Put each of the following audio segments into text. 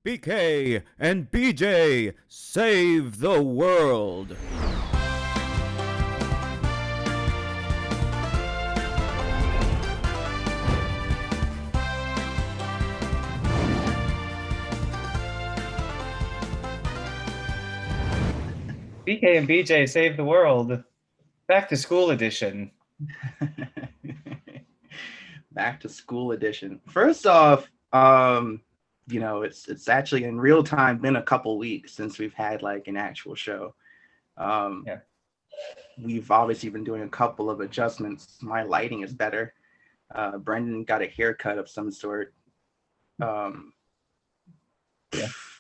BK and BJ save the world. BK and BJ Save the World. Back to school edition. Back to school edition. First off, it's actually in real time been a couple weeks since we've had like an actual show. Yeah. We've obviously been doing a couple of adjustments. My lighting is better. Brendan got a haircut of some sort. Yeah.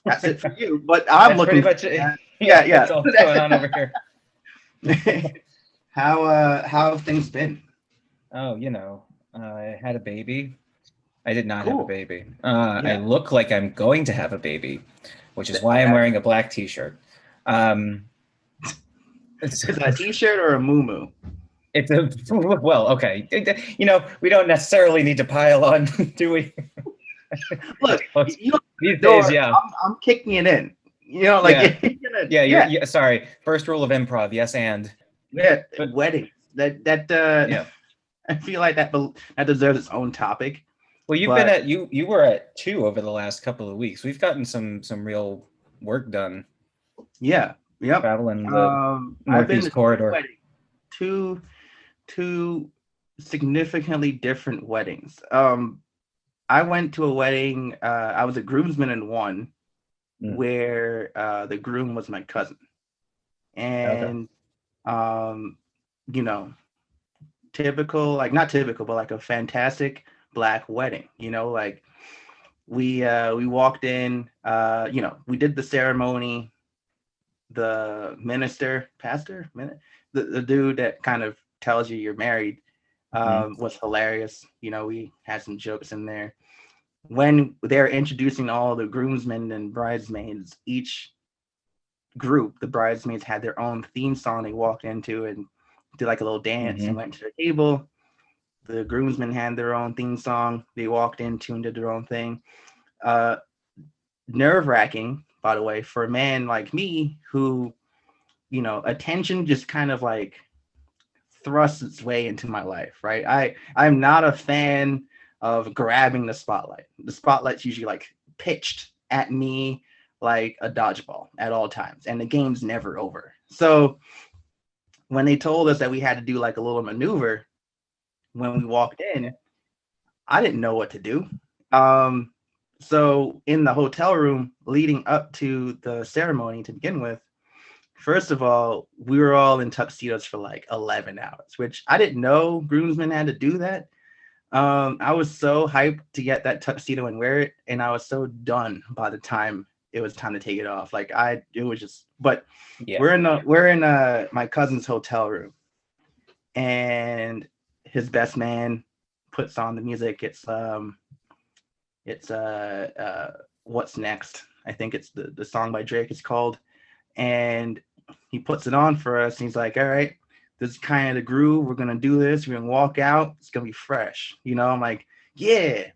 That's it for you. But I'm That's looking. pretty much it. Yeah. That's all that's going on over here. How have things been? Oh, I had a baby. I did not have a Cool. baby. Yeah. I look like I'm going to have a baby, which is why I'm wearing a black t-shirt. Is it a t-shirt or a muumuu? It's a well, okay. We don't necessarily need to pile on, do we? Look, these days, yeah. I'm kicking it in. Like yeah. Sorry. First rule of improv: yes and. Yeah, weddings. Yeah. I feel like that deserves its own topic. Well, you were at 2 over the last couple of weeks. We've gotten some real work done. Yeah. Yep. Traveling the Northeast corridor. Two significantly different weddings. I went to a wedding. I was a groomsman in one, where the groom was my cousin, and typical, like not typical, but like a fantastic Black wedding. Like we walked in. We did the ceremony. The pastor, the dude that kind of tells you you're married was hilarious. We had some jokes in there. When they're introducing all the groomsmen and bridesmaids, each group, the bridesmaids had their own theme song they walked into and did like a little dance and went to their table. The groomsmen had their own theme song. They walked into and did their own thing. Nerve-wracking, by the way, for a man like me who, attention just kind of like thrusts its way into my life, right? I'm not a fan of grabbing the spotlight. The spotlight's usually like pitched at me like a dodgeball at all times, and the game's never over. So when they told us that we had to do like a little maneuver when we walked in, I didn't know what to do. So in the hotel room leading up to the ceremony to begin with, first of all, we were all in tuxedos for like 11 hours, which I didn't know groomsmen had to do that. I was so hyped to get that tuxedo and wear it, and I was so done by the time it was time to take it off. We're in my cousin's hotel room, and his best man puts on the music. It's What's Next? I think it's the song by Drake is called, and he puts it on for us, and he's like, all right, this is kind of the groove. We're going to do this. We're going to walk out. It's going to be fresh. I'm like, yeah,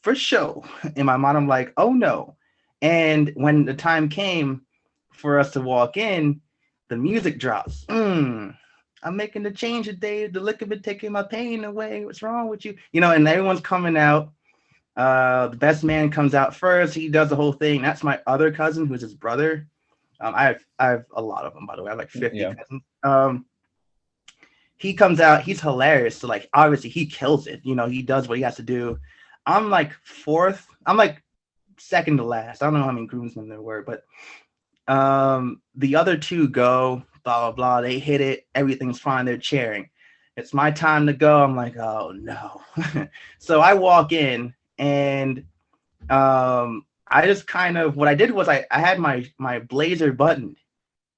for sure. In my mind, I'm like, oh no. And when the time came for us to walk in, the music drops. I'm making the change today. The liquor been taking my pain away. What's wrong with you? And everyone's coming out. The best man comes out first. He does the whole thing. That's my other cousin, who's his brother. I have a lot of them, by the way. I have like 50 cousins. He comes out. He's hilarious. So like, obviously, he kills it. He does what he has to do. I'm like fourth. I'm like second to last. I don't know how many groomsmen there were, but the other two go. Blah blah blah. They hit it. Everything's fine. They're cheering. It's my time to go. I'm like, oh no. So I walk in. And I just kind of, what I did was I had my blazer buttoned.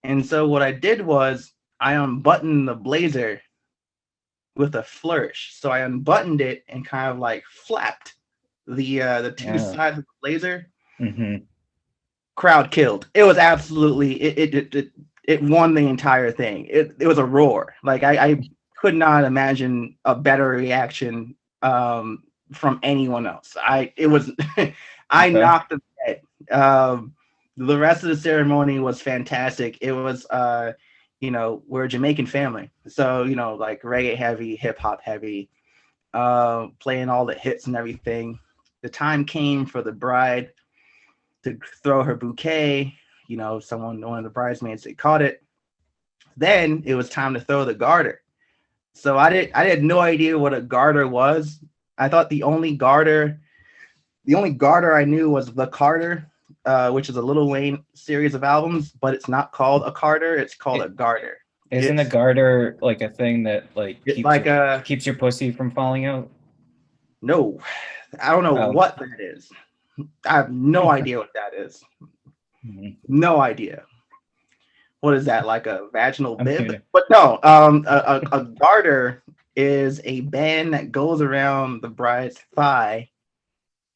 And so what I did was I unbuttoned the blazer with a flourish. So I unbuttoned it and kind of like flapped the two sides of the blazer. Crowd killed. It was absolutely, it won the entire thing. It was a roar. Like I could not imagine a better reaction from anyone else. I knocked them dead. The rest of the ceremony was fantastic. It was, we're a Jamaican family, so like reggae heavy, hip hop heavy, playing all the hits and everything. The time came for the bride to throw her bouquet. One of the bridesmaids, they caught it. Then it was time to throw the garter. So I had no idea what a garter was. I thought the only garter I knew was the Carter, which is a Lil Wayne series of albums, but it's not called a Carter. It's called a garter. Isn't a garter like a thing that like keeps your pussy from falling out? No, I don't know what that is. I have no idea what that is. No idea. What is that, like a vaginal bib? But no, a garter is a band that goes around the bride's thigh,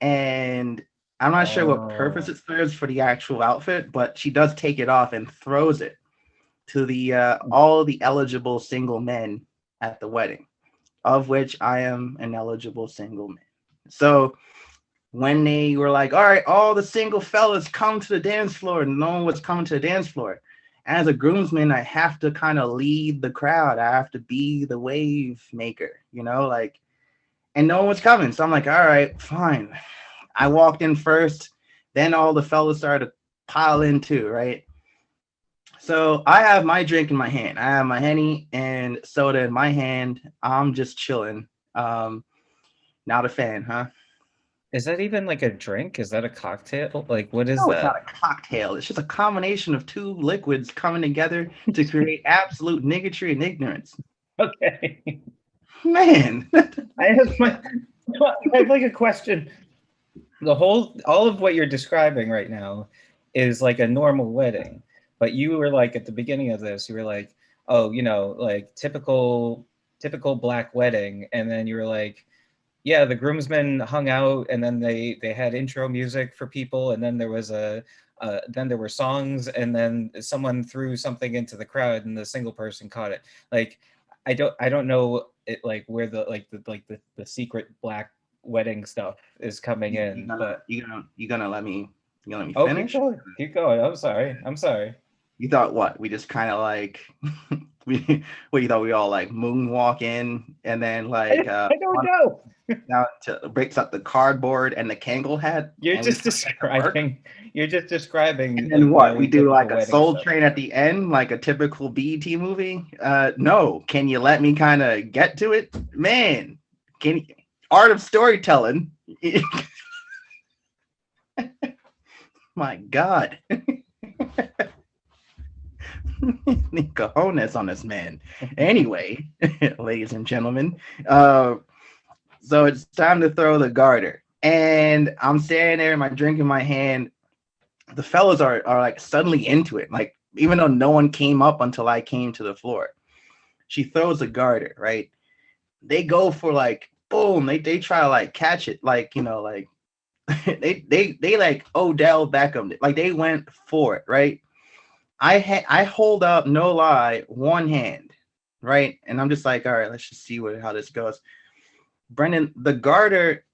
and I'm not sure what purpose it serves for the actual outfit, but she does take it off and throws it to the all the eligible single men at the wedding, of which I am an eligible single man. So when they were like, all right, all the single fellas come to the dance floor, and no one was coming to the dance floor. As a groomsman, I have to kind of lead the crowd. I have to be the wave maker, and no one was coming. So I'm like, all right, fine. I walked in first, then all the fellas started to pile in too, right? So I have my drink in my hand. I have my Henny and soda in my hand. I'm just chilling. Not a fan, huh? Is that even like a drink? Is that a cocktail? Like, what is that? It's not a cocktail. It's just a combination of two liquids coming together to create absolute niggotry and ignorance. Okay. Man. I have like a question. All of what you're describing right now is like a normal wedding. But you were like, at the beginning of this, you were like, oh, like typical black wedding. And then you were like, yeah, the groomsmen hung out, and then they had intro music for people, and then there was then there were songs, and then someone threw something into the crowd, and the single person caught it. Like, I don't know it, like where the secret black wedding stuff is coming in. But you gonna let me finish? Keep going. I'm sorry. You thought what? We just kind of like you thought we all like moonwalk in, and then like I don't know. Now to breaks up the cardboard and the Kangol hat. You're just describing. And then what? We do like a Soul Train at the end, like a typical BET movie. No, can you let me kind of get to it, man? Art of storytelling. My God. Cojones on this man. Anyway, ladies and gentlemen, so it's time to throw the garter, and I'm standing there, my drink in my hand. The fellas are like suddenly into it, like even though no one came up until I came to the floor. She throws the garter, right? They go for like boom. They try to like catch it, like like they like Odell Beckham, like they went for it, right? I hold up, no lie, one hand, right? And I'm just like, all right, let's just see how this goes. Brendan, the garter,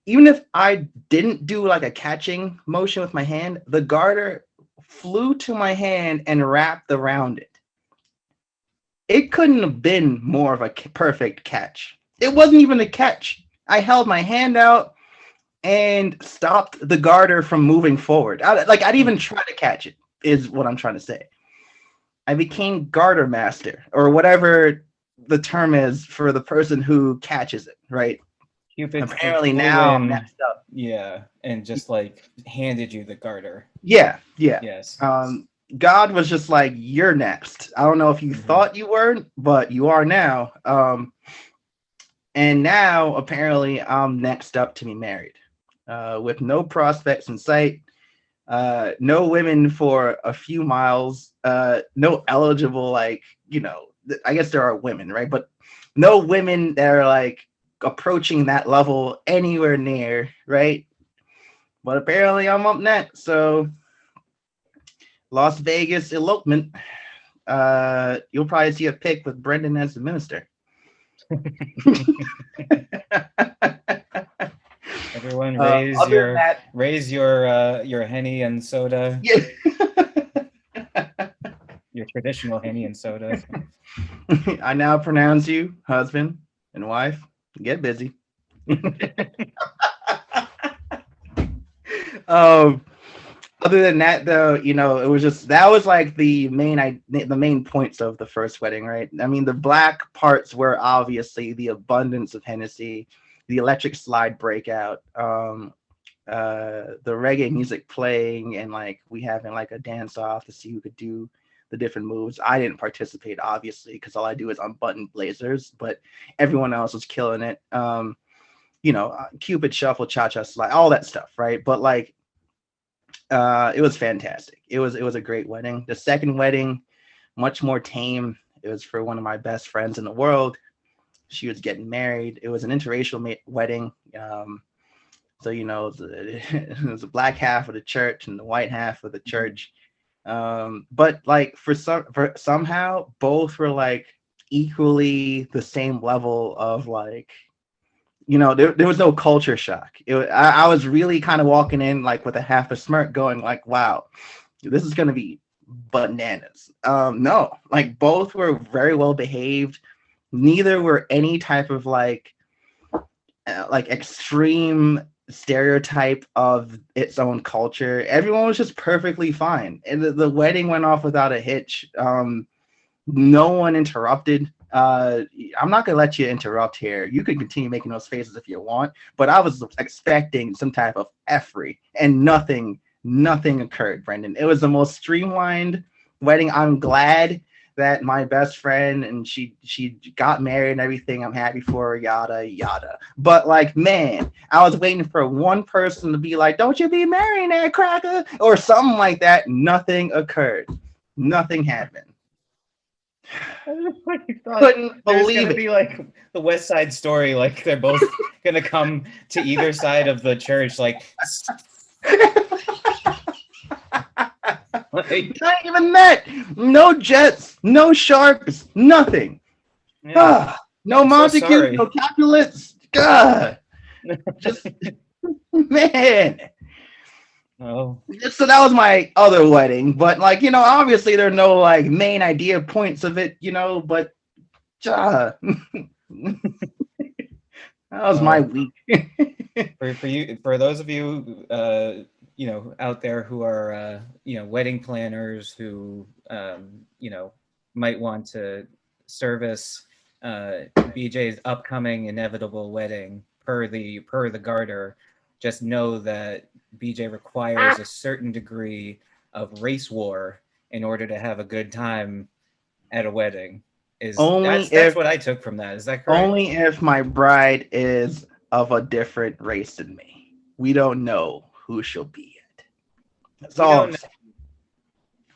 even if I didn't do like a catching motion with my hand, the garter flew to my hand and wrapped around it. It couldn't have been more of a perfect catch. It wasn't even a catch. I held my hand out and stopped the garter from moving forward. I didn't even try to catch it, is what I'm trying to say. I became garter master, or whatever the term is for the person who catches it, right? Cupid apparently now I'm next up. Yeah, and just like handed you the garter. Yeah. Yes. God was just like, you're next. I don't know if you thought you were, but you are now. And now apparently I'm next up to be married, with no prospects in sight. No women for a few miles, no eligible, like, I guess there are women, right? But no women that are like approaching that level anywhere near, right? But apparently I'm up next. So Las Vegas elopement. You'll probably see a pic with Brendan as the minister. Everyone Other than that, raise your Henny and soda, yeah. your traditional Henny and soda. I now pronounce you husband and wife. Get busy. um, Other than that, though, it was just that was like the main points of the first wedding, right? I mean, the black parts were obviously the abundance of Hennessy, the electric slide breakout, the reggae music playing, and like we having like a dance off to see who could do the different moves. I didn't participate, obviously, because all I do is unbutton blazers, but everyone else was killing it. Cupid shuffle, cha-cha slide, all that stuff, right? But like, it was fantastic. It was a great wedding. The second wedding, much more tame. It was for one of my best friends in the world. She was getting married. It was an interracial wedding. So it was the black half of the church and the white half of the church. But like for somehow both were like equally the same level of like, there was no culture shock. I was really kind of walking in like with a half a smirk going like, wow, this is going to be bananas. No, like both were very well behaved. Neither were any type of like extreme stereotype of its own culture. Everyone was just perfectly fine. And the wedding went off without a hitch. No one interrupted. I'm not gonna let you interrupt here. You can continue making those faces if you want, but I was expecting some type of effery, and nothing occurred, Brendan. It was the most streamlined wedding. I'm glad that my best friend and she got married and everything. I'm happy for her, yada yada. But like, man, I was waiting for one person to be like, "Don't you be marrying that cracker," or something like that. Nothing occurred. Nothing happened. Couldn't There's believe gonna it. be like the West Side Story, like they're both gonna come to either side of the church, like Not even that. No jets, no sharks, nothing. yeah. No I'm so Montague, sorry. no Capulets. God, just man. Oh, So that was my other wedding, but like obviously there are no like main idea points of it, but that was my week. for those of you out there who are wedding planners who might want to service BJ's upcoming inevitable wedding per the garter, just know that BJ requires a certain degree of race war in order to have a good time at a wedding. Only That's if what I took from that. Is that correct? only if my bride is of a different race than me. We don't know who she'll be yet. That's all I'm saying.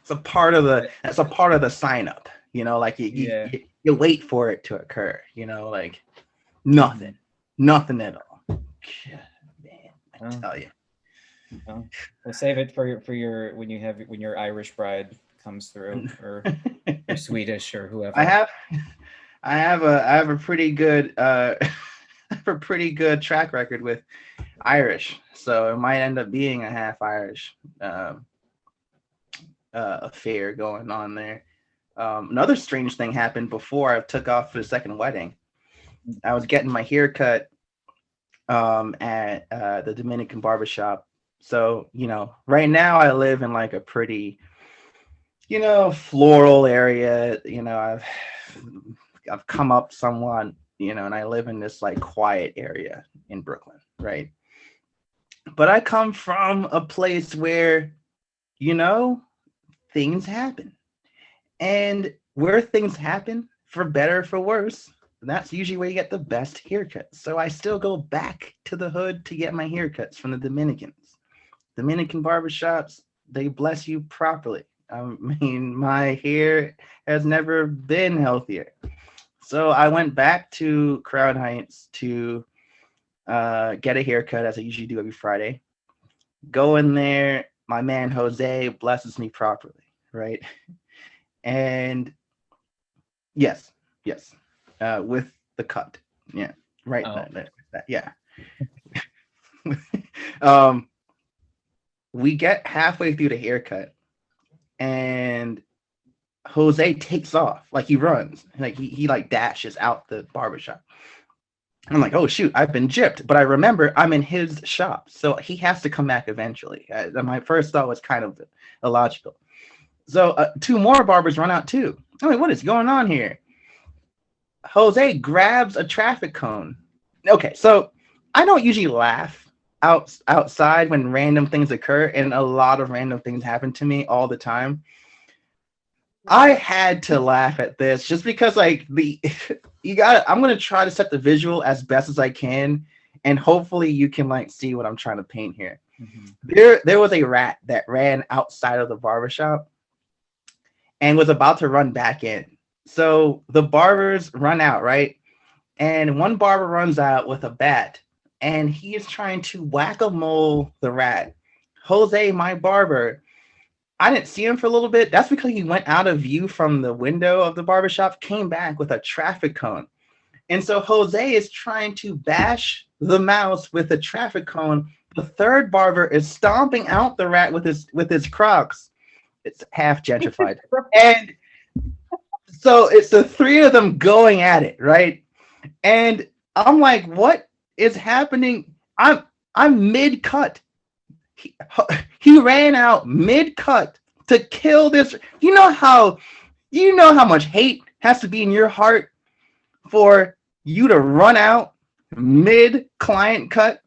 It's a part of the sign up. Like you wait for it to occur. Like nothing at all. Man, I tell you. Well, we'll save it for your when your Irish bride comes through, or Swedish or whoever. I have a pretty good a pretty good track record with Irish, so it might end up being a half Irish affair going on there. Another strange thing happened before I took off for the second wedding. I was getting my hair cut at the Dominican barbershop. So, right now I live in like a pretty, floral area. I've come up somewhat, and I live in this like quiet area in Brooklyn, right? But I come from a place where, things happen. And where things happen, for better or for worse, that's usually where you get the best haircuts. So I still go back to the hood to get my haircuts from the Dominicans. Dominican barbershops, they bless you properly. I mean, my hair has never been healthier. So I went back to Crown Heights to get a haircut, as I usually do every Friday. Go in there, my man Jose blesses me properly, right? And yes, with the cut, yeah, right. Oh. Yeah. um, we get halfway through the haircut, and Jose takes off, like he runs, like he like dashes out the barbershop. I'm like, oh shoot, I've been gypped, but I remember I'm in his shop, so he has to come back eventually. My first thought was kind of illogical. So two more barbers run out too. I'm like, what is going on here? Jose grabs a traffic cone. Okay, so I don't usually laugh outside when random things occur, and a lot of random things happen to me all the time. I had to laugh at this just because like I'm gonna try to set the visual as best as I can, and hopefully you can like see what I'm trying to paint here. There was a rat that ran outside of the barbershop and was about to run back in. So the barbers run out, right? And one barber runs out with a bat, and he is trying to whack-a-mole the rat. Jose, my barber, I didn't see him for a little bit. That's because he went out of view from the window of the barbershop, came back with a traffic cone. And so Jose is trying to bash the mouse with a traffic cone. The third barber is stomping out the rat with his Crocs. It's half gentrified. And so it's the three of them going at it, right? And I'm like, what is happening? I'm mid-cut. He ran out mid-cut to kill this. You know how much hate has to be in your heart for you to run out mid-client cut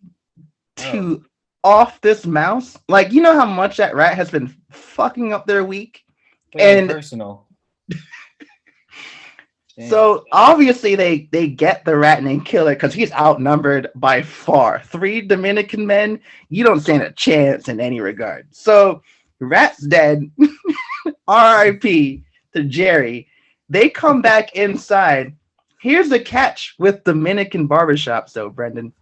to off this mouse? Like, you know how much that rat has been fucking up their week? And personal. So obviously they get the rat and they kill it because he's outnumbered by far. 3 Dominican men, you don't stand a chance in any regard. So rat's dead. R.I.P. to Jerry. They come back inside. Here's the catch with Dominican barbershops, though, Brendan.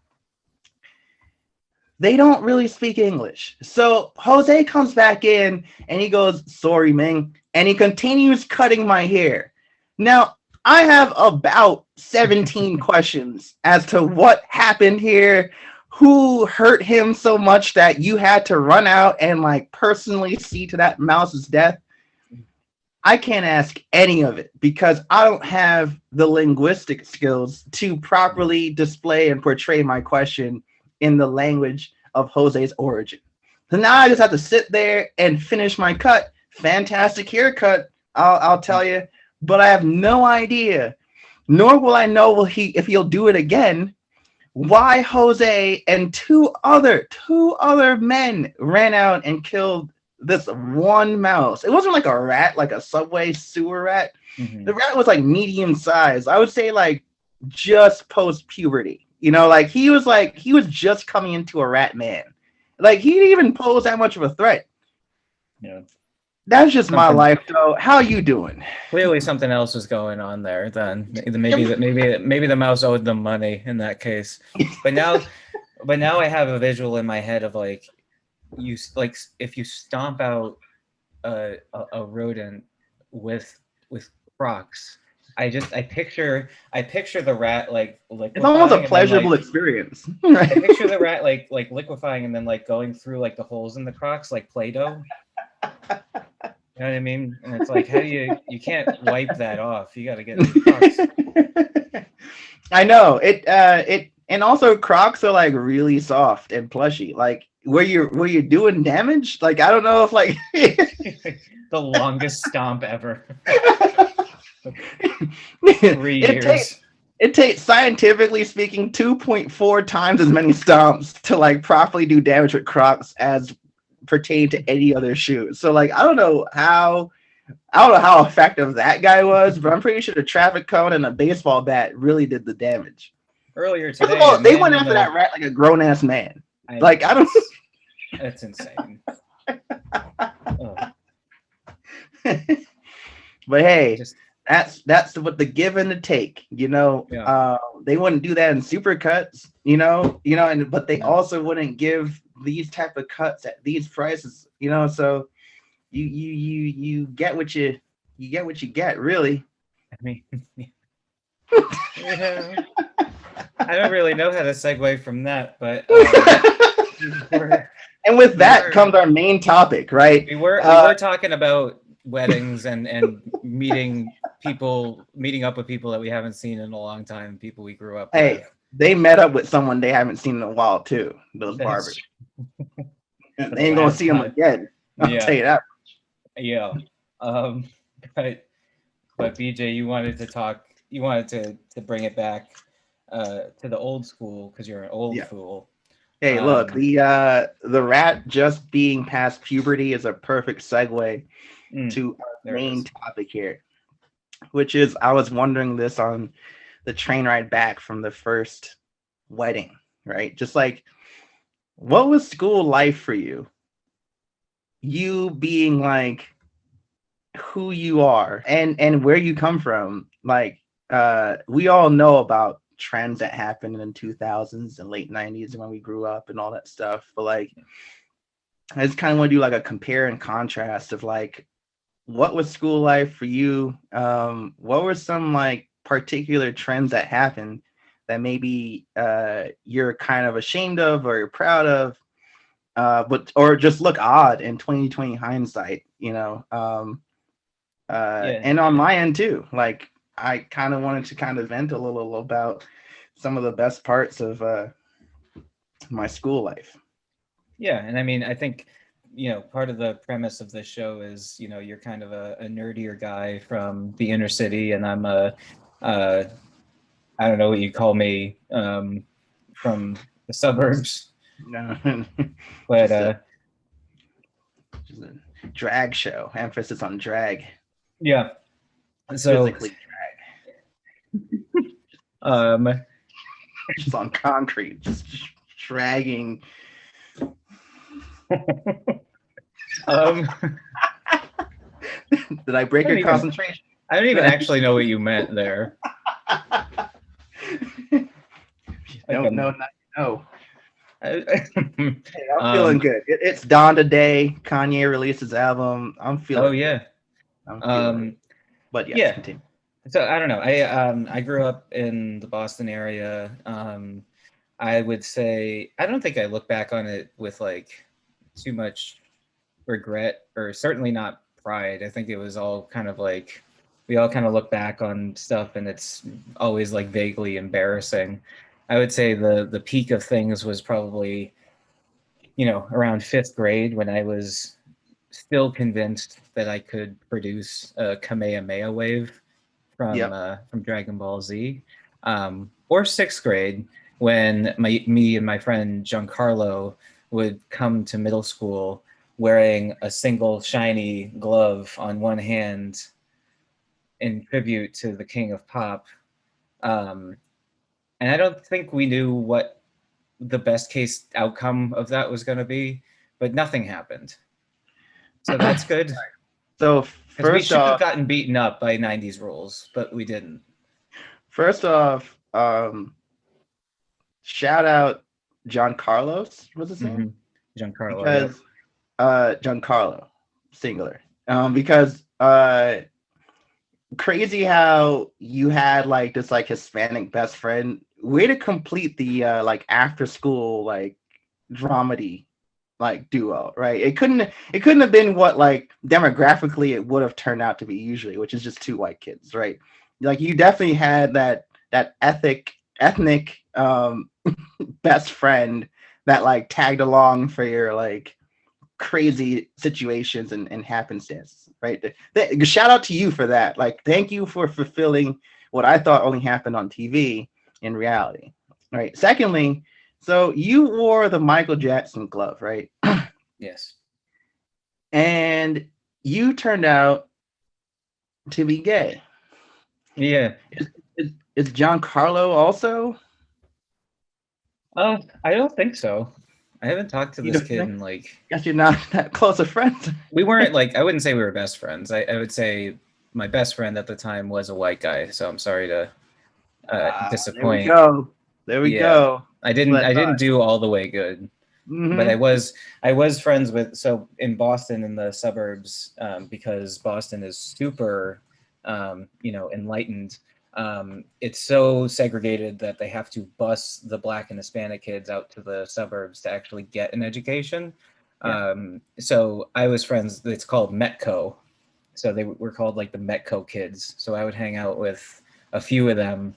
They don't really speak English. So Jose comes back in and he goes, sorry, Ming. And he continues cutting my hair. Now, I have about 17 questions as to what happened here, who hurt him so much that you had to run out and like personally see to that mouse's death. I can't ask any of it because I don't have the linguistic skills to properly display and portray my question in the language of Jose's origin. So now I just have to sit there and finish my cut. Fantastic haircut, I'll tell you. But I have no idea, nor will I know if he'll do it again, why Jose and two other men ran out and killed this one mouse. It wasn't like a rat, like a subway sewer rat. Mm-hmm. The rat was like medium size. I would say like just post puberty. You know, like he was just coming into a rat man. Like he didn't even pose that much of a threat. Yeah. That's just my life, though. How you doing? Clearly, something else was going on there. Then maybe the mouse owed them money in that case. But now I have a visual in my head of like if you stomp out a rodent with Crocs. I picture the rat like it's almost a pleasurable experience. I picture the rat like liquefying and then like going through like the holes in the Crocs like Play-Doh. You know what I mean? And it's like, how do you can't wipe that off. You got to get new Crocs. I know it. And also Crocs are like really soft and plushy. Like were you doing damage? Like I don't know if like the longest stomp ever. 3 years. It takes, scientifically speaking, 2.4 times as many stomps to like properly do damage with Crocs as pertain to any other shoe. So like I don't know how effective that guy was, but I'm pretty sure the traffic cone and a baseball bat really did the damage. Earlier today, they went after that rat like a grown ass man. I don't. That's insane. But hey, that's what the give and the take. You know, yeah. They wouldn't do that in supercuts. You know, but they also wouldn't give these type of cuts at these prices, you know. So you get what you get, really. I mean, yeah. I don't really know how to segue from that, but And with we that were- comes our main topic, right? we were talking about weddings and meeting up with people that we haven't seen in a long time, people we grew up Hey, with. they met up with someone they haven't seen in a while too. Those That's- barbers. They ain't gonna see them again. I'll Yeah. tell you that. Yeah. Um, but BJ, you wanted to bring it back to the old school because you're an old Yeah. fool. Hey, look, the rat just being past puberty is a perfect segue to our there it main is. topic here, which is I was wondering this on the train ride back from the first wedding, right? Just like, what was school life for you? You being like who you are and where you come from. Like, we all know about trends that happened in the 2000s and late 90s when we grew up and all that stuff. But like, I just kind of want to do like a compare and contrast of like, what was school life for you? What were some like particular trends that happened that maybe you're kind of ashamed of or you're proud of, but or just look odd in 2020 hindsight, you know? And on my end too, like I kind of wanted to kind of vent a little about some of the best parts of my school life. Yeah, and I mean, I think part of the premise of this show is you're kind of a nerdier guy from the inner city, and I'm I don't know what you call me, from the suburbs. No, But just a drag show, emphasis on drag. yeah, so Physically drag. Just on concrete, just dragging. Did I break your concentration? I don't even actually know what you meant there. No. Hey, I'm feeling good. It's dawn today. Kanye released his album. I'm feeling. Oh yeah. Good. I'm feeling. Good. But yes, yeah. Continue. So I don't know. I grew up in the Boston area. I would say I don't think I look back on it with like too much regret, or certainly not pride. I think it was all kind of like we all kind of look back on stuff and it's always like vaguely embarrassing. I would say the peak of things was probably around fifth grade when I was still convinced that I could produce a Kamehameha wave from Dragon Ball Z, or sixth grade when me and my friend Giancarlo would come to middle school wearing a single shiny glove on one hand in tribute to the King of Pop. And I don't think we knew what the best case outcome of that was going to be, but nothing happened. So that's good. So Because we first should have off, gotten beaten up by 90s rules, but we didn't. First off, shout out John Carlos. What's his name? Giancarlo. Because Giancarlo, singular. Because crazy how you had like this like Hispanic best friend. Way to complete the like after school like dramedy like duo, right? It couldn't have been what like demographically it would have turned out to be usually, which is just two white kids, right? Like you definitely had that ethnic best friend that like tagged along for your like crazy situations and happenstances, right? Shout out to you for that. Like, thank you for fulfilling what I thought only happened on TV in reality, right? Secondly, so you wore the Michael Jackson glove, right? Yes. And you turned out to be gay. Yeah. Is Giancarlo also? I don't think so. I haven't talked to this kid in like. Guess you're not that close of friends. We weren't like. I wouldn't say we were best friends. I would say my best friend at the time was a white guy. So I'm sorry to disappoint. There we go. I didn't do all the way good. Mm-hmm. But I was friends with, so in Boston in the suburbs, because Boston is super enlightened. It's so segregated that they have to bus the Black and Hispanic kids out to the suburbs to actually get an education. Yeah. So I was friends. It's called Metco. So they were called like the Metco kids. So I would hang out with a few of them.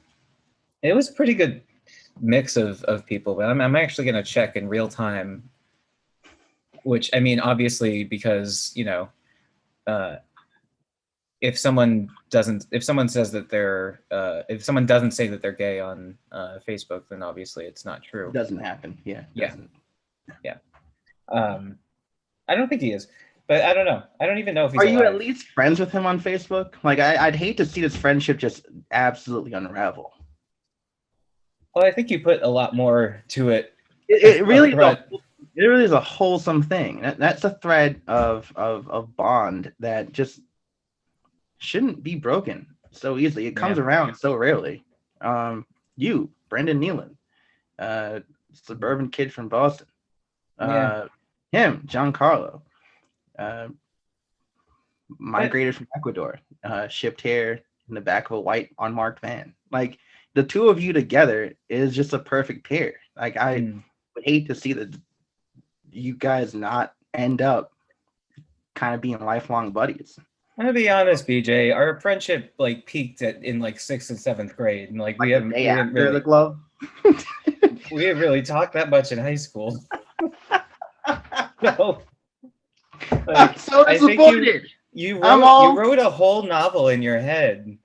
It was a pretty good mix of people, but I'm actually going to check in real time, which I mean, obviously, because, uh, if someone says that they're, if someone doesn't say that they're gay on Facebook, then obviously it's not true. It doesn't happen. Yeah. Yeah. Doesn't. Yeah. I don't think he is, but I don't know. I don't even know if he's Are alive. you at least friends with him on Facebook? Like, I'd hate to see this friendship just absolutely unravel. Well, I think you put a lot more to it. It really upfront. it really is a wholesome thing. That's a thread of bond that just shouldn't be broken so easily. It comes around so rarely. You, Brendan Nealon, suburban kid from Boston. Him, Giancarlo, migrated from Ecuador, shipped here in the back of a white unmarked van. Like, the two of you together is just a perfect pair. Like, I would hate to see that you guys not end up kind of being lifelong buddies. I'm gonna be honest, BJ. Our friendship like peaked in like 6th and 7th grade, and like we the day haven't after really the glove. we didn't really talk that much in high school. No, I'm so disappointed. You wrote a whole novel in your head.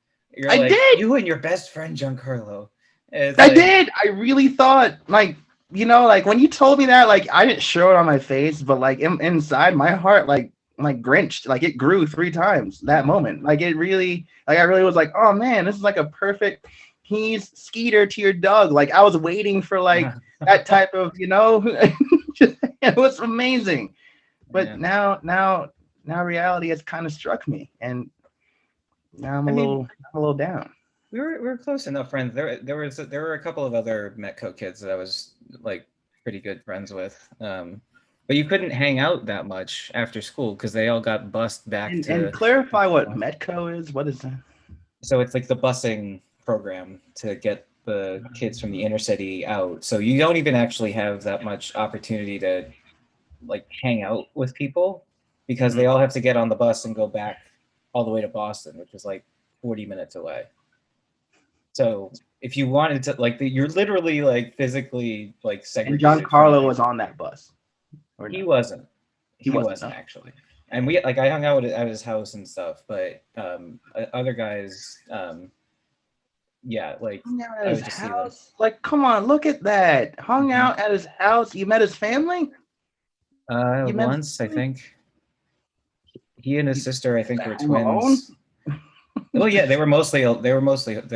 I did. You and your best friend Giancarlo. I did. I really thought, like, like when you told me that, like, I didn't show it on my face, but like inside my heart, like Grinched, like it grew 3 times that moment. Like, it really, like, I really was like, oh man, this is like a perfect he's Skeeter to your dog. Like, I was waiting for like that type of, it was amazing. But now reality has kind of struck me, and now I'm a little down. We were close enough friends. There were a couple of other Metco kids that I was like pretty good friends with. But you couldn't hang out that much after school because they all got bused back to. And clarify what Metco is. What is that? So it's like the busing program to get the kids from the inner city out. So you don't even actually have that much opportunity to like hang out with people because they all have to get on the bus and go back all the way to Boston, which is like 40 minutes away. So if you wanted to, like, you're literally like physically like segregated. And Giancarlo was on that bus. He wasn't. He wasn't actually. And I hung out at his house and stuff, but other guys, yeah, like hung out at his house. Like, come on, look at that. Hung out at his house. You met his family? Once, I think. He and his sister, I think, were twins. Well, yeah, they were mostly their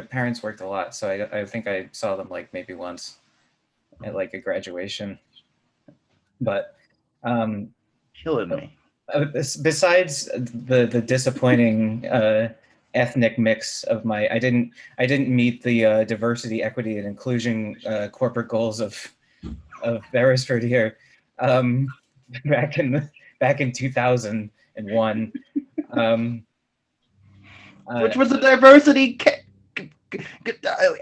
parents worked a lot, so I think I saw them like maybe once at like a graduation. But killing me. Besides the disappointing ethnic mix of I didn't meet the diversity, equity, and inclusion corporate goals of Beresford here back in 2001. Which was a diversity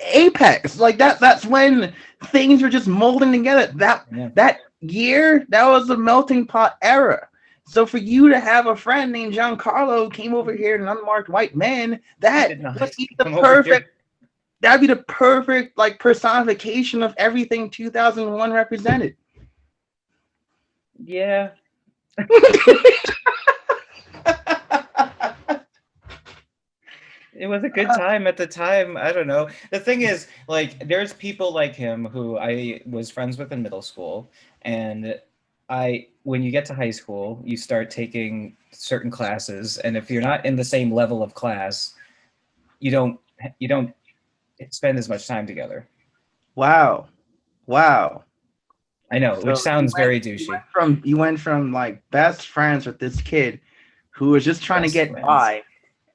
apex. Like that's when things were just molding together. That year, that was the melting pot era. So for you to have a friend named Giancarlo came over here, an unmarked white man, that'd be the perfect like personification of everything 2001 represented. Yeah. It was a good time at the time. I don't know. The thing is, like, there's people like him who I was friends with in middle school, and when you get to high school, you start taking certain classes, and if you're not in the same level of class, you don't spend as much time together. Wow. I know, which sounds very douchey. You went from like best friends with this kid who was just trying to get by.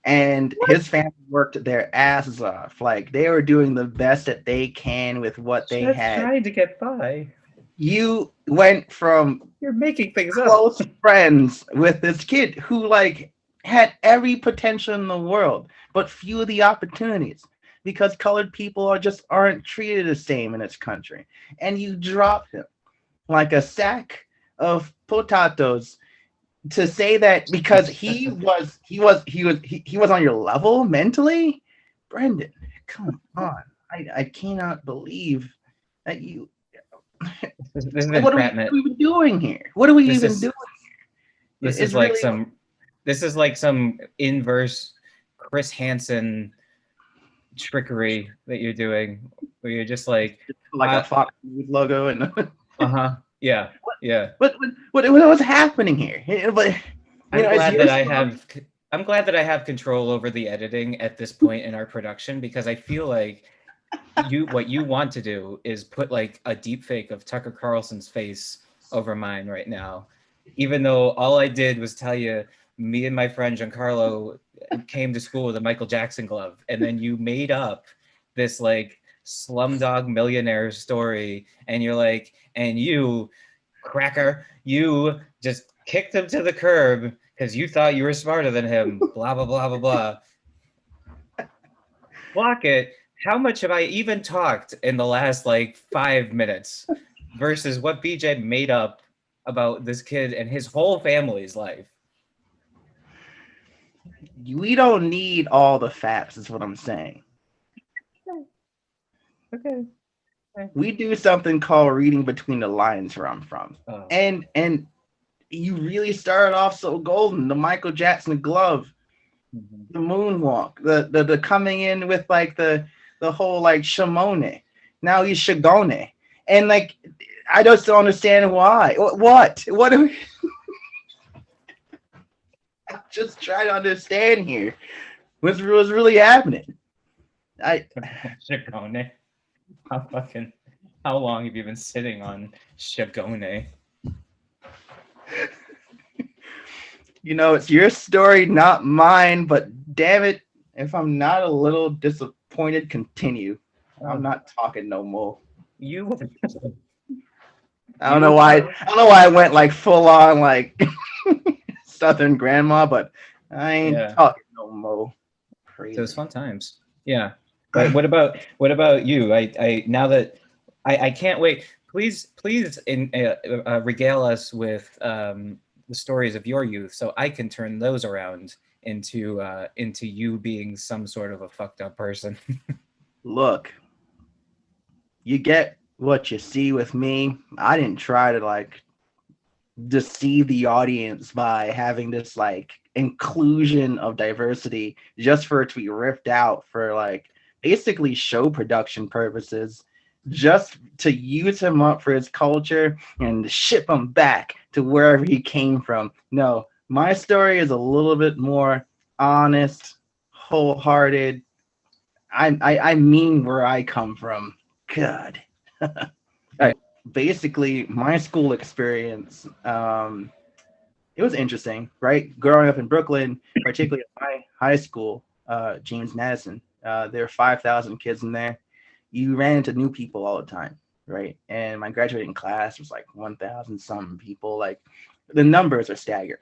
And his family worked their asses off. Like, they were doing the best that they can with what they had. Trying to get by. You went from you're making things close friends with this kid who like had every potential in the world, but few of the opportunities. because colored people aren't treated the same in this country. And you drop him like a sack of potatoes to say that because he was on your level mentally. Brendan, come on. I cannot believe that you This is what are entrapment. we even doing here? What are we This even is doing here? this is It's like really some this is like some inverse Chris Hansen trickery that you're doing, where you're just like, like a Fox News logo and yeah, yeah. what was happening here? But I'm it's glad your that I story. have I'm glad that I have control over the editing at this point in our production, because I feel like what you want to do is put like a deep fake of Tucker Carlson's face over mine right now, even though all I did was tell you me and my friend Giancarlo came to school with a Michael Jackson glove, and then you made up this like Slumdog Millionaire story, and you're like, and you cracker, you just kicked him to the curb because you thought you were smarter than him. Blah blah blah blah blah. Block it. How much have I even talked in the last like 5 minutes versus what BJ made up about this kid and his whole family's life? We don't need all the facts, is what I'm saying. Okay. We do something called reading between the lines where I'm from. Oh. And you really started off so golden. The Michael Jackson glove, the moonwalk, the coming in with like the whole like Shimone. Now he's Shigone. And like I just don't understand why. What do we I'm just trying to understand here. What's really happening? Shigone. How long have you been sitting on Shigone? It's your story, not mine, but damn it, if I'm not a little disappointed, continue. I'm not talking no more. You I don't know why I went like full on like Southern grandma, but I ain't talking no more. Crazy. Those fun times. Yeah. But what about you? I now that I can't wait. Please regale us with the stories of your youth, so I can turn those around into you being some sort of a fucked up person. Look, you get what you see with me. I didn't try to like deceive the audience by having this like inclusion of diversity just for it to be ripped out for like basically show production purposes, just to use him up for his culture and ship him back to wherever he came from. No, my story is a little bit more honest, wholehearted. I mean where I come from. God. Basically, my school experience, it was interesting, right? Growing up in Brooklyn, particularly at my high school, James Madison, there were 5,000 kids in there. You ran into new people all the time, right? And my graduating class was like 1,000 some people. Like the numbers are staggering.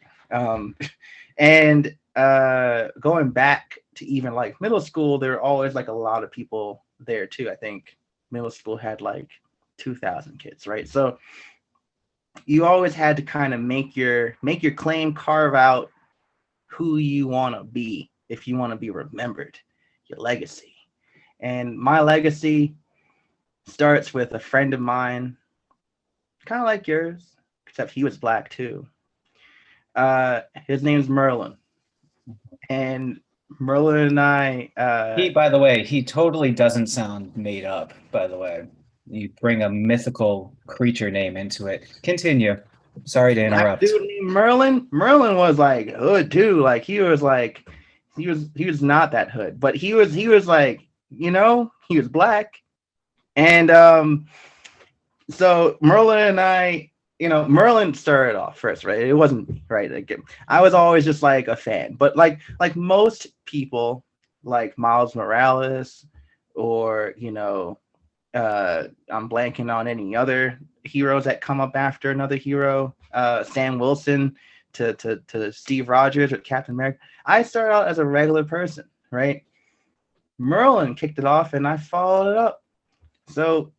And going back to even like middle school, there were always like a lot of people there too. I think middle school had like 2,000 kids, right? So you always had to kind of make your claim, carve out who you want to be if you want to be remembered, your legacy. And my legacy starts with a friend of mine, kind of like yours, except he was black too. His name's Merlin, and Merlin and I. By the way, he totally doesn't sound made up. By the way, you bring a mythical creature name into it. Continue. Sorry to interrupt. Dude named Merlin. Merlin was like hood too. Like he was not that hood, but he was like, he was black. And so Merlin and I, Merlin started off first, right? It wasn't right. Like, I was always just like a fan, but like most people, like Miles Morales, or I'm blanking on any other heroes that come up after another hero. Sam Wilson to Steve Rogers with Captain America. I started out as a regular person, right? Merlin kicked it off, and I followed it up. So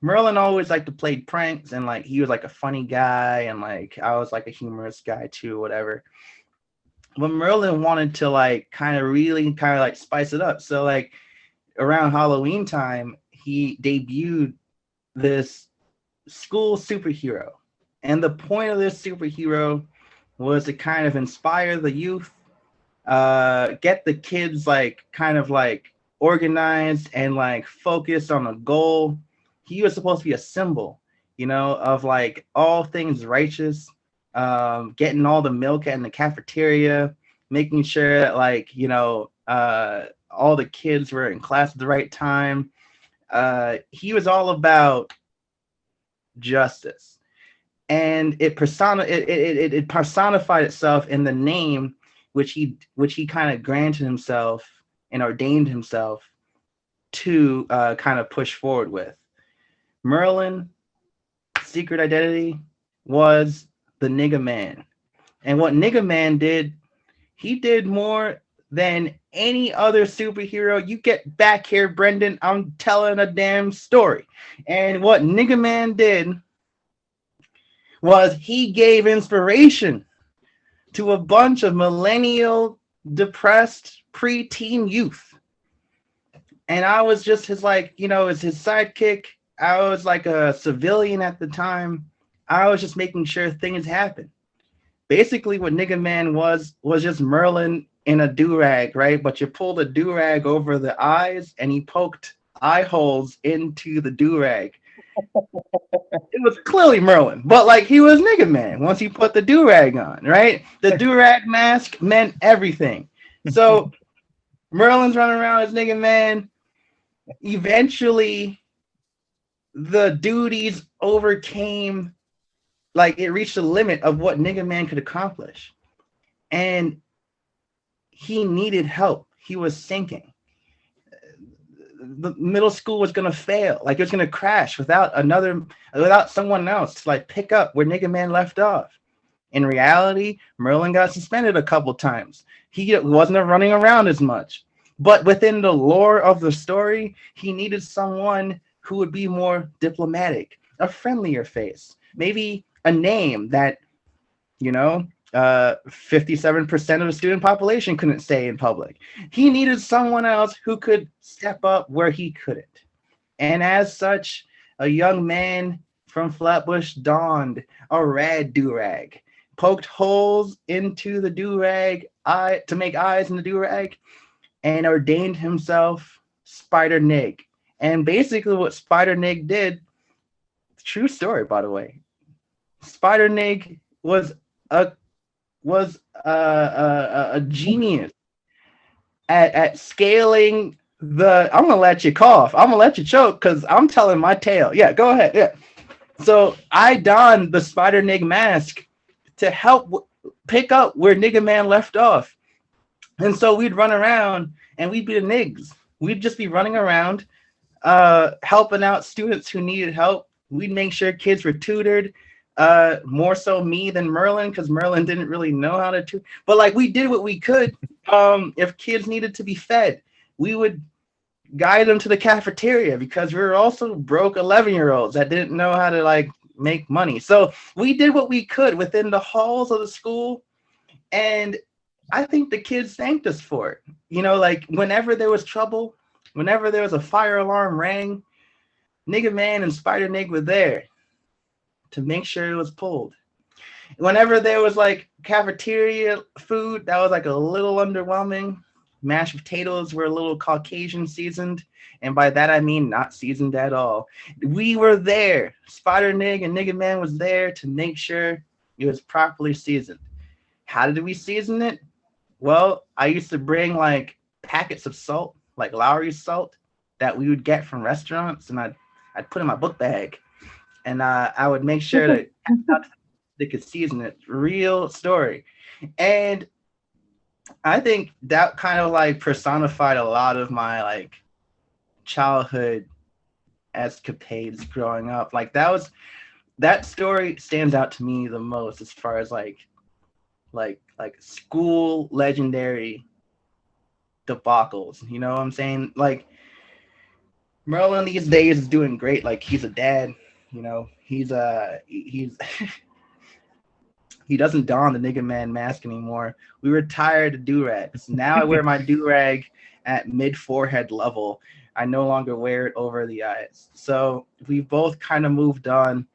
Merlin always liked to play pranks, and like he was like a funny guy, and like I was like a humorous guy too, whatever. But Merlin wanted to like kind of really kind of like spice it up. So like around Halloween time, he debuted this school superhero. And the point of this superhero was to kind of inspire the youth, get the kids like kind of like organized and like focused on a goal. He was supposed to be a symbol, of like all things righteous, getting all the milk in the cafeteria, making sure that like, all the kids were in class at the right time. He was all about justice, and it personified itself in the name which he kind of granted himself and ordained himself to kind of push forward with. Merlin secret identity was the nigga man. And what nigga man did, he did more than any other superhero. You get back here, Brendan. I'm telling a damn story. And what nigga man did was he gave inspiration to a bunch of millennial depressed preteen youth. And I was just his as his sidekick. I was like a civilian at the time. I was just making sure things happened. Basically, what Nigga Man was just Merlin in a do-rag, right? But you pulled a do-rag over the eyes and he poked eye holes into the do-rag. It was clearly Merlin, but like he was Nigga Man once he put the do-rag on, right? The do-rag mask meant everything. So Merlin's running around as Nigga Man. Eventually, the duties overcame, like it reached the limit of what Nigga Man could accomplish. And he needed help. He was sinking. The middle school was gonna fail. Like it was gonna crash without someone else to like pick up where Nigga Man left off. In reality, Merlin got suspended a couple times. He wasn't running around as much. But within the lore of the story, he needed someone who would be more diplomatic, a friendlier face, maybe a name that, 57% of the student population couldn't say in public. He needed someone else who could step up where he couldn't. And as such, a young man from Flatbush donned a red do-rag, poked holes into the do-rag to make eyes in the do-rag, and ordained himself Spider Nig. And basically what Spider Nig did, true story, by the way, Spider Nig was a genius at scaling the. I'm gonna let you cough. I'm gonna let you choke because I'm telling my tale. Yeah, go ahead. Yeah. So I donned the Spider Nig mask to help pick up where Nigga Man left off. And so we'd run around and we'd be the Nigs. We'd just be running around, helping out students who needed help. We'd make sure kids were tutored, more so me than Merlin, because Merlin didn't really know how to tutor. But like we did what we could. If kids needed to be fed, we would guide them to the cafeteria because we were also broke 11-year-olds that didn't know how to like make money. So we did what we could within the halls of the school. And I think the kids thanked us for it. Like whenever there was trouble, whenever there was a fire alarm rang, Nigga Man and Spider Nig were there to make sure it was pulled. Whenever there was like cafeteria food that was like a little underwhelming, mashed potatoes were a little Caucasian seasoned. And by that, I mean not seasoned at all. We were there. Spider Nig and Nigga Man was there to make sure it was properly seasoned. How did we season it? Well, I used to bring like packets of salt, like Lowry's salt, that we would get from restaurants, and I'd put in my book bag, and I would make sure that they could season it. Real story. And I think that kind of like personified a lot of my like childhood escapades growing up. Like that story stands out to me the most as far as like school legendary debacles. You know what I'm saying? Like Merlin these days is doing great. Like he's a dad. You know, he's he doesn't don the nigga man mask anymore. We retired the do-rags. Now I wear my do-rag at mid forehead level. I no longer wear it over the eyes. So we both kind of moved on.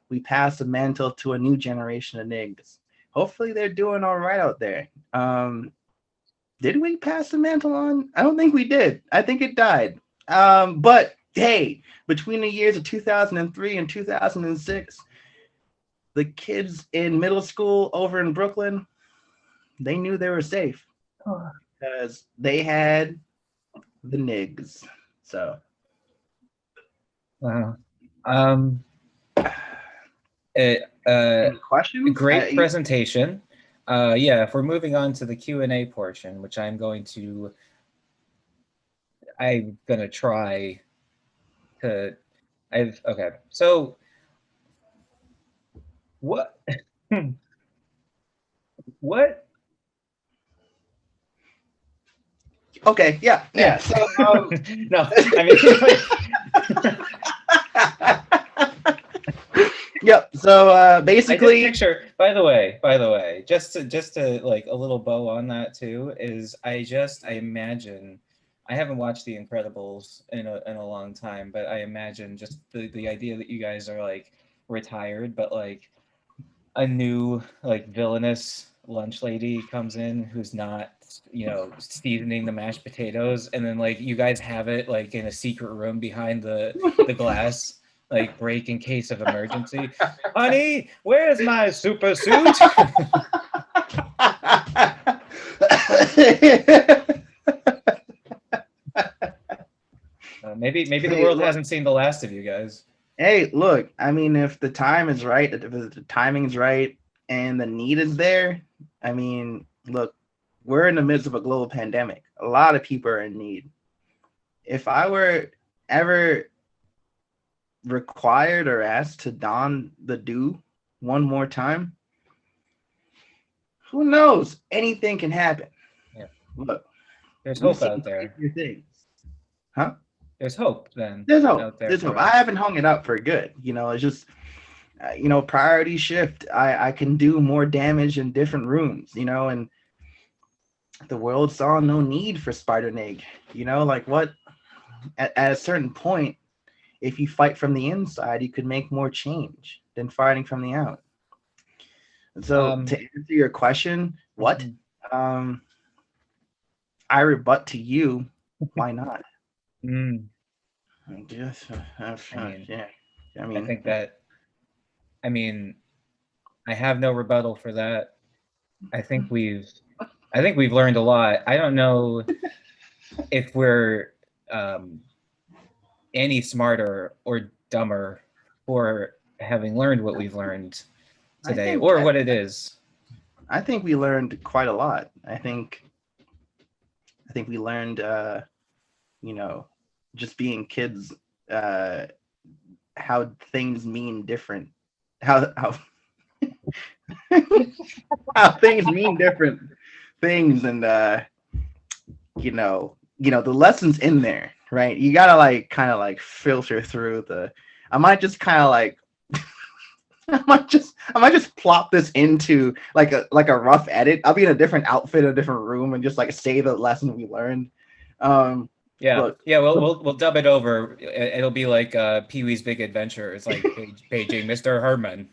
We passed the mantle to a new generation of niggas. Hopefully they're doing all right out there. Did we pass the mantle on? I don't think we did. I think it died. But hey, between the years of 2003 and 2006, the kids in middle school over in Brooklyn, they knew they were safe because they had the nigs. So, Wow. any questions? Great presentation. Yeah, if we're moving on to the Q&A portion, which I'm going to try to. Okay. So, what? What? Okay. Yeah. So, no, I mean. Yep. So basically, I just picture. By the way, just to like a little bow on that too is I imagine. I haven't watched The Incredibles in a long time, but I imagine just the idea that you guys are like retired, but like a new like villainous lunch lady comes in who's not seasoning the mashed potatoes, and then like you guys have it like in a secret room behind the glass, like break in case of emergency. Honey, where's my super suit? Maybe the world hasn't seen the last of you guys. Hey, look, I mean, if the time is right, if the timing is right, and the need is there, I mean, look, we're in the midst of a global pandemic. A lot of people are in need. If I were ever required or asked to don the do one more time, who knows? Anything can happen. Yeah. Look, there's hope out there. Things. Huh? There's hope then. There's hope. Out there There's hope. I haven't hung it up for good. It's just, priority shift. I can do more damage in different rooms, and the world saw no need for Spider Nig. Like what? At a certain point, if you fight from the inside, you could make more change than fighting from the out. So to answer your question, what? I rebut to you. Why not? I guess. Yeah. I think that. I have no rebuttal for that. I think we've learned a lot. I don't know if we're any smarter or dumber for having learned what we've learned today, what it is. I think we learned quite a lot. I think we learned, just being kids, how things mean different, how how things mean different things, and the lessons in there, right? You gotta like kind of like filter through I might just kind of like I might just plop this into like a rough edit. I'll be in a different outfit, a different room, and just like say the lesson we learned. We'll dub it over. It'll be like Pee-wee's Big Adventure. It's like paging Mr. Herman.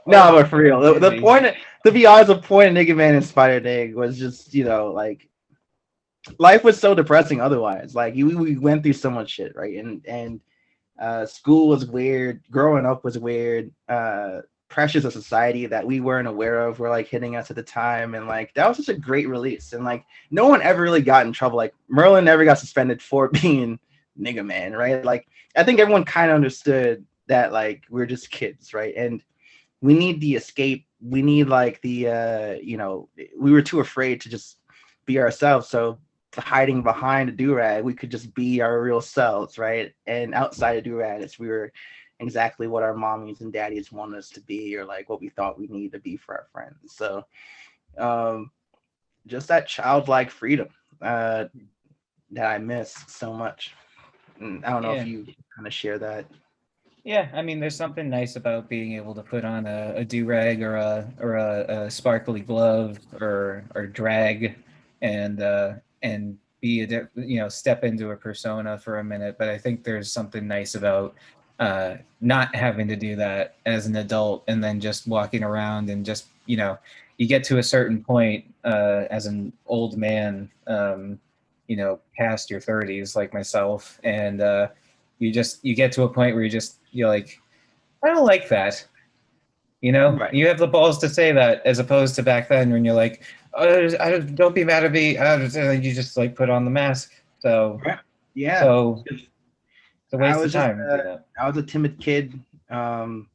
No, but for real, the point, to be honest, the point of Nigga Man and Spider Dig was just, like, life was so depressing otherwise. Like, we went through so much shit, right? And school was weird. Growing up was weird. Pressures of society that we weren't aware of were like hitting us at the time, and like that was just a great release. And like no one ever really got in trouble. Like Merlin never got suspended for being Nigga Man, right? Like I think everyone kind of understood that like we're just kids, right? And we need the escape. We need like the we were too afraid to just be ourselves. So hiding behind a do-rag, we could just be our real selves, right? And outside of do-rags, we were exactly what our mommies and daddies wanted us to be, or like what we thought we needed to be for our friends. So Um, just that childlike freedom that I miss so much. And I don't know if Yeah. you kind of share that. Yeah, I mean, there's something nice about being able to put on a do-rag or a sparkly glove or drag and be step into a persona for a minute. But I think there's something nice about not having to do that as an adult and then just walking around and just you get to a certain point as an old man, past your 30s like myself, and you get to a point where you're like, I don't like that. Right. You have the balls to say that, as opposed to back then when you're like, don't be mad at me. You just like put on the mask. So Right. Yeah. so it's a I waste of was just time to do that. I was a timid kid. Um,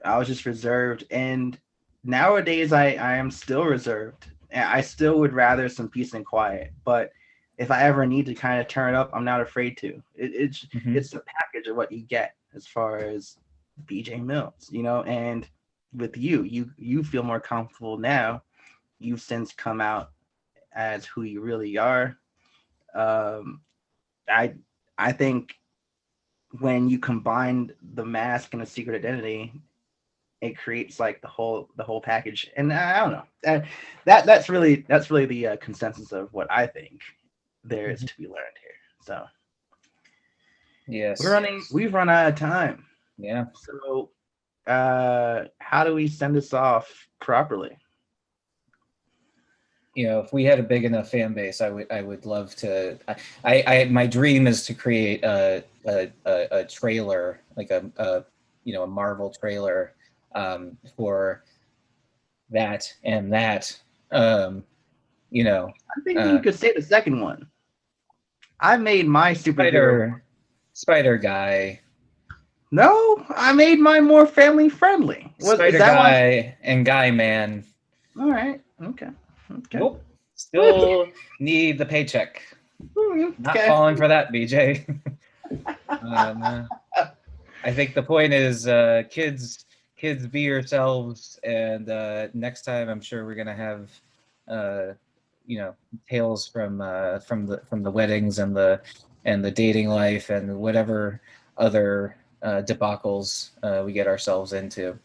I was just reserved, and nowadays I am still reserved. I still would rather some peace and quiet, but if I ever need to kind of turn up, I'm not afraid to. Hmm. It's the package of what you get as far as BJ Mills, and with you feel more comfortable now. You've since come out as who you really are. Um, I I think when you combine the mask and a secret identity, it creates like the whole package. And I don't know. That's really the consensus of what I think there is Hmm. to be learned here. So Yes. we've run out of time. Yeah. So how do we send this off properly? If we had a big enough fan base, I would love to. My dream is to create a trailer, like a Marvel trailer, for that and that. Um, you know, I think you uh, could say the second one. I made my superhero. Spider Guy, No, I made mine more family friendly. Is Spider that why? Guy, and Guy Man. All right. Okay. Okay. Nope, still need the paycheck. Not Okay. falling for that, BJ. um, I think the point is, kids, be yourselves, and next time I'm sure we're gonna have, uh, tales from the weddings and the dating life and whatever other debacles we get ourselves into.